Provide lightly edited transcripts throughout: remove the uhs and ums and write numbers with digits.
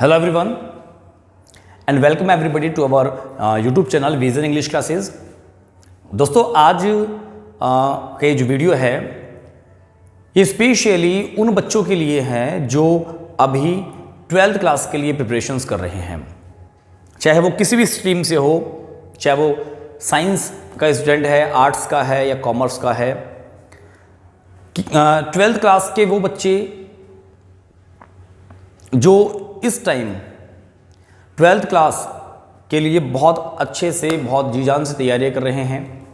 Hello everyone and welcome everybody to our YouTube channel vision English classes. दोस्तों आज के जो वीडियो है ये स्पेशली उन बच्चों के लिए है जो अभी 12th क्लास के लिए प्रिपरेशंस कर रहे हैं, चाहे वो किसी भी स्ट्रीम से हो, चाहे वो साइंस का स्टूडेंट है, आर्ट्स का है या कॉमर्स का है। 12th क्लास के वो बच्चे जो इस टाइम 12th क्लास के लिए बहुत अच्छे से, बहुत जी जान से तैयारियां कर रहे हैं,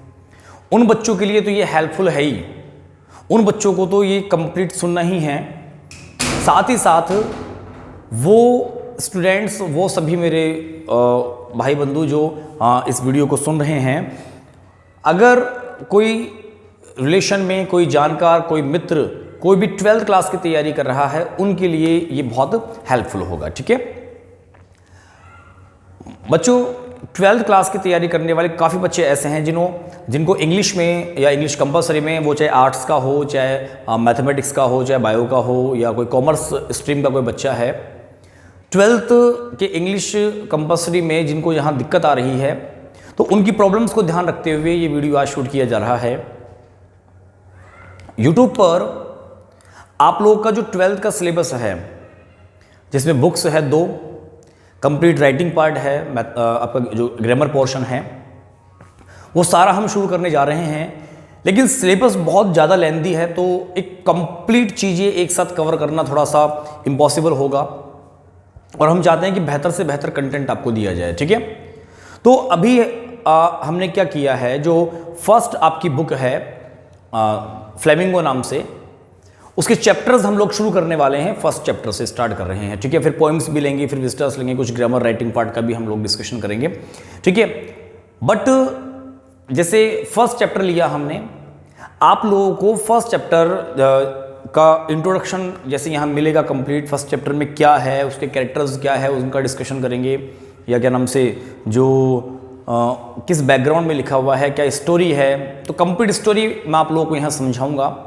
उन बच्चों के लिए तो ये हेल्पफुल है ही। उन बच्चों को तो ये कंप्लीट सुनना ही है। साथ ही साथ वो स्टूडेंट्स, वो सभी मेरे भाई बंधु जो इस वीडियो को सुन रहे हैं, अगर कोई रिलेशन में कोई जानकार, कोई मित्र, कोई भी 12th क्लास की तैयारी कर रहा है, उनके लिए ये बहुत हेल्पफुल होगा। ठीक है बच्चों, 12th क्लास की तैयारी करने वाले काफ़ी बच्चे ऐसे हैं जिनको इंग्लिश में या इंग्लिश कंपलसरी में, वो चाहे आर्ट्स का हो, चाहे मैथमेटिक्स का हो, चाहे बायो का हो, या कोई कॉमर्स स्ट्रीम का कोई बच्चा है, 12th के इंग्लिश कंपलसरी में जिनको यहाँ दिक्कत आ रही है, तो उनकी प्रॉब्लम्स को ध्यान रखते हुए ये वीडियो आज शूट किया जा रहा है। यूट्यूब पर आप लोगों का जो 12th का सिलेबस है, जिसमें बुक्स है 2, कंप्लीट राइटिंग पार्ट है, आपका जो ग्रामर पोर्शन है, वो सारा हम शुरू करने जा रहे हैं। लेकिन सिलेबस बहुत ज़्यादा लेंथी है, तो एक कंप्लीट चीज़ें एक साथ कवर करना थोड़ा सा इम्पॉसिबल होगा, और हम चाहते हैं कि बेहतर से बेहतर कंटेंट आपको दिया जाए। ठीक है, तो अभी हमने क्या किया है, जो फर्स्ट आपकी बुक है फ्लेमिंगो नाम से, उसके चैप्टर्स हम लोग शुरू करने वाले हैं। फर्स्ट चैप्टर से स्टार्ट कर रहे हैं। ठीक है, फिर पोइम्स भी लेंगे, फिर विजिटर्स लेंगे, कुछ ग्रामर राइटिंग पार्ट का भी हम लोग डिस्कशन करेंगे। ठीक है, बट जैसे फर्स्ट चैप्टर लिया हमने, आप लोगों को फर्स्ट चैप्टर का इंट्रोडक्शन जैसे यहाँ मिलेगा कंप्लीट। फर्स्ट चैप्टर में क्या है, उसके कैरेक्टर्स क्या है, उनका डिस्कशन करेंगे, या क्या नाम से जो किस बैकग्राउंड में लिखा हुआ है, क्या स्टोरी है, तो कंप्लीट स्टोरी मैं आप लोगों को यहाँ समझाऊंगा।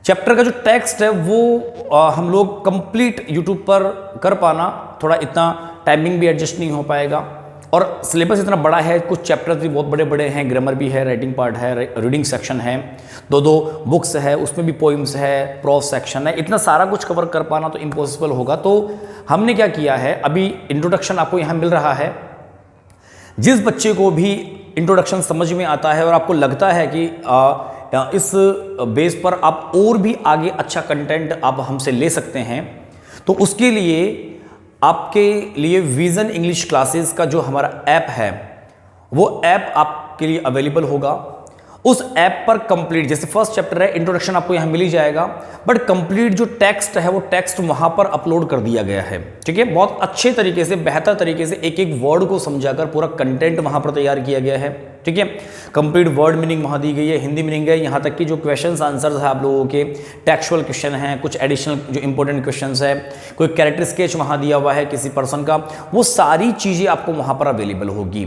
चैप्टर का जो टेक्स्ट है वो हम लोग कंप्लीट यूट्यूब पर कर पाना, थोड़ा इतना टाइमिंग भी एडजस्ट नहीं हो पाएगा, और सिलेबस इतना बड़ा है, कुछ चैप्टर्स भी बहुत बड़े बड़े हैं, ग्रामर भी है, राइटिंग पार्ट है, रीडिंग सेक्शन है, 2 बुक्स है, उसमें भी पोइम्स है, प्रोज सेक्शन है, इतना सारा कुछ कवर कर पाना तो इम्पॉसिबल होगा। तो हमने क्या किया है, अभी इंट्रोडक्शन आपको यहाँ मिल रहा है। जिस बच्चे को भी इंट्रोडक्शन समझ में आता है और आपको लगता है कि इस बेस पर आप और भी आगे अच्छा कंटेंट आप हमसे ले सकते हैं, तो उसके लिए आपके लिए विजन इंग्लिश क्लासेस का जो हमारा ऐप है, वो ऐप आपके लिए अवेलेबल होगा। उस ऐप पर कंप्लीट, जैसे फर्स्ट चैप्टर है, इंट्रोडक्शन आपको यहाँ मिल ही जाएगा, बट कंप्लीट जो टेक्स्ट है वो टेक्स्ट वहाँ पर अपलोड कर दिया गया है। ठीक है, बहुत अच्छे तरीके से, बेहतर तरीके से एक एक वर्ड को समझाकर पूरा कंटेंट वहाँ पर तैयार किया गया है। ठीक है, कंप्लीट वर्ड मीनिंग वहाँ दी गई है, हिंदी मीनिंग है, यहाँ तक कि जो क्वेश्चंस आंसर्स है आप लोगों के, टेक्सुअल क्वेश्चन हैं, कुछ एडिशनल जो इंपॉर्टेंट क्वेश्चंस है, कोई कैरेक्टर स्केच वहाँ दिया हुआ है किसी पर्सन का, वो सारी चीज़ें आपको वहाँ पर अवेलेबल होगी।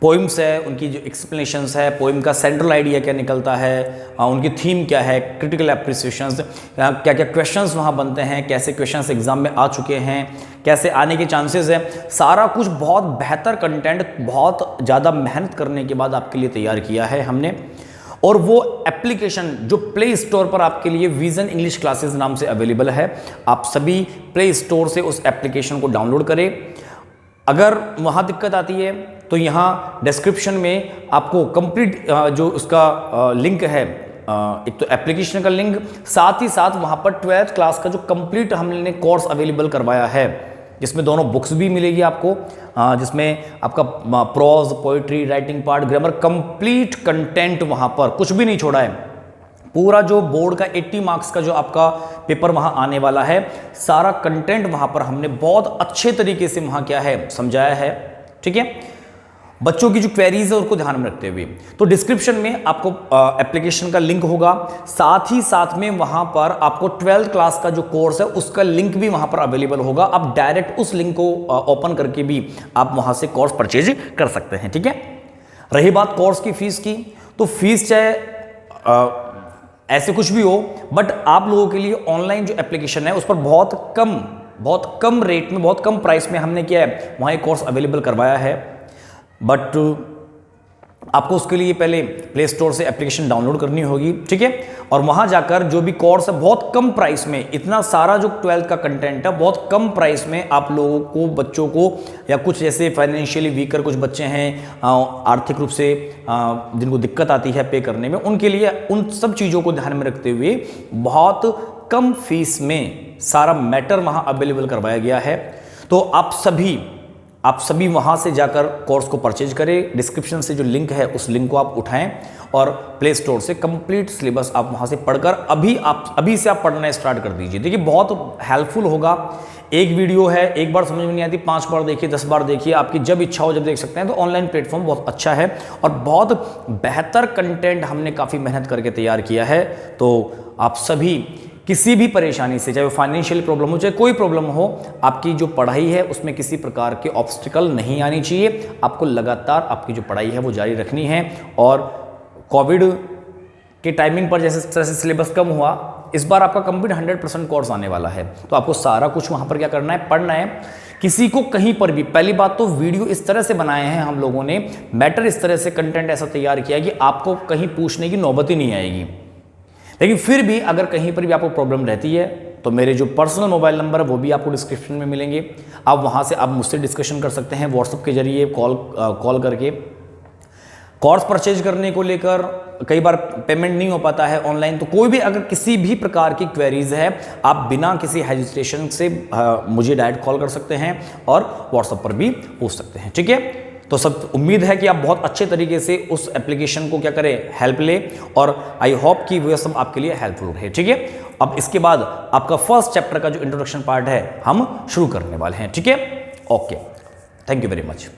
पोइम्स है, उनकी जो एक्सप्लेनेशंस है, पोइम का सेंट्रल आइडिया क्या निकलता है, उनकी थीम क्या है, क्रिटिकल एप्रिसिएशंस, क्या क्या क्वेश्चंस वहाँ बनते हैं, कैसे क्वेश्चंस एग्जाम में आ चुके हैं, कैसे आने के चांसेस है, सारा कुछ बहुत बेहतर कंटेंट, बहुत ज़्यादा मेहनत करने के बाद आपके लिए तैयार किया है हमने। और वो एप्लीकेशन जो प्ले स्टोर पर आपके लिए विजन इंग्लिश क्लासेस नाम से अवेलेबल है, आप सभी प्ले स्टोर से उस एप्लीकेशन को डाउनलोड करें। अगर वहाँ दिक्कत आती है तो यहाँ डिस्क्रिप्शन में आपको कंप्लीट जो उसका लिंक है, एक तो एप्लीकेशन का लिंक, साथ ही साथ वहाँ पर 12th क्लास का जो कंप्लीट हमने कोर्स अवेलेबल करवाया है, जिसमें दोनों बुक्स भी मिलेगी आपको, जिसमें आपका prose, poetry, writing part, grammar, complete content वहाँ पर कुछ भी नहीं छोड़ा है। पूरा जो बोर्ड का 80 मार्क्स का जो आपका पेपर वहाँ आने वाला है, सारा कंटेंट वहाँ पर हमने बहुत अच्छे तरीके से वहाँ क्या है समझाया है। ठीक है, बच्चों की जो क्वेरीज है उसको ध्यान में रखते हुए, तो डिस्क्रिप्शन में आपको एप्लीकेशन का लिंक होगा, साथ ही साथ में वहाँ पर आपको 12th क्लास का जो कोर्स है उसका लिंक भी वहाँ पर अवेलेबल होगा। आप डायरेक्ट उस लिंक को ओपन करके भी आप वहाँ से कोर्स परचेज कर सकते हैं। ठीक है, रही बात कोर्स की फीस की, तो फीस चाहे ऐसे कुछ भी हो, बट आप लोगों के लिए ऑनलाइन जो एप्लीकेशन है उस पर बहुत कम बहुत कम रेट में, बहुत कम प्राइस में हमने क्या है वहाँ एक कोर्स अवेलेबल करवाया है। बट आपको उसके लिए पहले प्ले स्टोर से एप्लीकेशन डाउनलोड करनी होगी, ठीक है, और वहाँ जाकर जो भी कोर्स है बहुत कम प्राइस में, इतना सारा जो 12th का कंटेंट है बहुत कम प्राइस में आप लोगों को, बच्चों को, या कुछ जैसे फाइनेंशियली वीकर कुछ बच्चे हैं, आर्थिक रूप से जिनको दिक्कत आती है पे करने में, उनके लिए उन सब चीज़ों को ध्यान में रखते हुए बहुत कम फीस में सारा मैटर वहाँ अवेलेबल करवाया गया है। तो आप सभी वहाँ से जाकर कोर्स को परचेज करें। डिस्क्रिप्शन से जो लिंक है उस लिंक को आप उठाएं और प्ले स्टोर से कंप्लीट सिलेबस आप वहाँ से पढ़कर अभी से आप पढ़ना स्टार्ट कर दीजिए। देखिए बहुत हेल्पफुल होगा। एक वीडियो है, एक बार समझ में नहीं आती, 5 बार देखिए, 10 बार देखिए, आपकी जब इच्छा हो जब देख सकते हैं। तो ऑनलाइन प्लेटफॉर्म बहुत अच्छा है और बहुत बेहतर कंटेंट हमने काफ़ी मेहनत करके तैयार किया है। तो आप सभी किसी भी परेशानी से, चाहे वो फाइनेंशियल प्रॉब्लम हो, चाहे कोई प्रॉब्लम हो, आपकी जो पढ़ाई है उसमें किसी प्रकार के ऑब्स्टिकल नहीं आनी चाहिए। आपको लगातार आपकी जो पढ़ाई है वो जारी रखनी है। और कोविड के टाइमिंग पर जैसे तरह से सिलेबस कम हुआ, इस बार आपका कंप्लीट 100% कोर्स आने वाला है। तो आपको सारा कुछ वहाँ पर क्या करना है, पढ़ना है। किसी को कहीं पर भी, पहली बात तो वीडियो इस तरह से बनाए हैं हम लोगों ने, मैटर इस तरह से, कंटेंट ऐसा तैयार किया है कि आपको कहीं पूछने की नौबत ही नहीं आएगी। लेकिन फिर भी अगर कहीं पर भी आपको प्रॉब्लम रहती है तो मेरे जो पर्सनल मोबाइल नंबर है वो भी आपको डिस्क्रिप्शन में मिलेंगे। आप वहाँ से आप मुझसे डिस्कशन कर सकते हैं व्हाट्सएप के जरिए, कॉल करके। कोर्स परचेज करने को लेकर कई बार पेमेंट नहीं हो पाता है ऑनलाइन, तो कोई भी अगर किसी भी प्रकार की क्वेरीज है, आप बिना किसी हेजिटेशन से मुझे डायरेक्ट कॉल कर सकते हैं और व्हाट्सएप पर भी पूछ सकते हैं, ठीक है। तो सब उम्मीद है कि आप बहुत अच्छे तरीके से उस एप्लीकेशन को क्या करें, हेल्प ले, और आई होप कि वो सब आपके लिए हेल्पफुल रहे, ठीक है। अब इसके बाद आपका फर्स्ट चैप्टर का जो इंट्रोडक्शन पार्ट है हम शुरू करने वाले हैं, ठीक है। Okay, thank you very much.